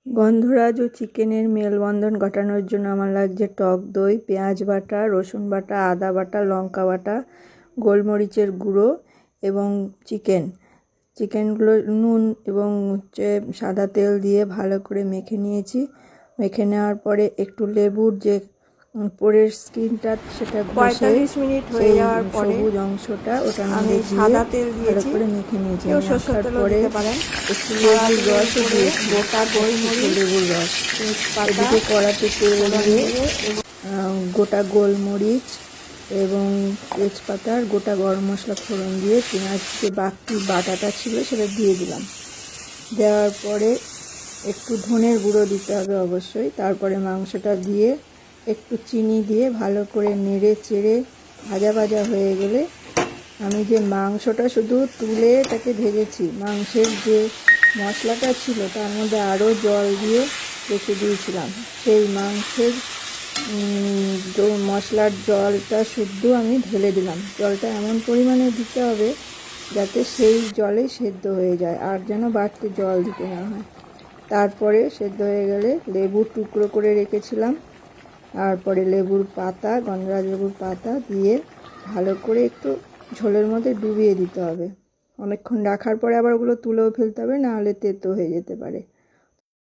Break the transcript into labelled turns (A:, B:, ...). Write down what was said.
A: গন্ধরাজ ও চিকেনের মেলবন্ধন ঘটানোর জন্য আমার লাগছে টক দই, পেঁয়াজ বাটা, রসুন বাটা, আদা বাটা, লঙ্কা বাটা, গোলমরিচের গুঁড়ো এবং চিকেনগুলো নুন এবং সাদা তেল দিয়ে ভালো করে মেখে নিয়েছি। মেখে নেওয়ার পরে একটু লেবুর যে উপরের স্কিনটা সেটা
B: 45 মিনিট হয়ে যাওয়ার পরে
A: সবুজ অংশটা ওটা
B: আমি সাদা তেল
A: ভালো
B: দিয়েছি,
A: করে মেখে নিয়েছি।
B: কেউ সরষের তেলও দিতে পারেন।
A: একটু লেবুর রসও দিয়েছি,
B: গোটা গোলমরিচ,
A: লেবুর রস।
B: তেজপাতা,
A: এদিকে কড়াতে তেল দিয়ে গোটা গোলমরিচ এবং তেজপাতা আর গোটা গরম মশলা ফোড়ন দিয়ে পেঁয়াজ যে বাটাটা ছিল সেটা দিয়ে দিলাম। দেওয়ার পরে একটু ধনের গুঁড়ো দিতে হবে অবশ্যই। তারপরে মাংসটা দিয়ে একটু চিনি দিয়ে ভালো করে নেড়ে চেড়ে ভাজা ভাজা হয়ে গেলে আমি যে মাংসটা শুধু তুলে তাকে ভেজেছি, মাংসের যে মশলাটা ছিল তার মধ্যে আরও জল দিয়ে রেখে দিয়েছিলাম। সেই মাংসের মশলার জলটা শুদ্ধ আমি ঢেলে দিলাম। জলটা এমন পরিমাণে দিতে হবে যাতে সেই জলেই সেদ্ধ হয়ে যায়, আর যেন বাড়তি জল দিতে না হয়। তারপরে সেদ্ধ হয়ে গেলে লেবুর টুকরো করে রেখেছিলাম, তারপরে লেবুর পাতা, গন্ধরাজ লেবুর পাতা দিয়ে ভালো করে একটু ঝোলের মধ্যে ডুবিয়ে দিতে হবে। অনেকক্ষণ রাখার পরে আবার ওগুলো তুলেও ফেলতে হবে, নাহলে তেতো হয়ে যেতে পারে।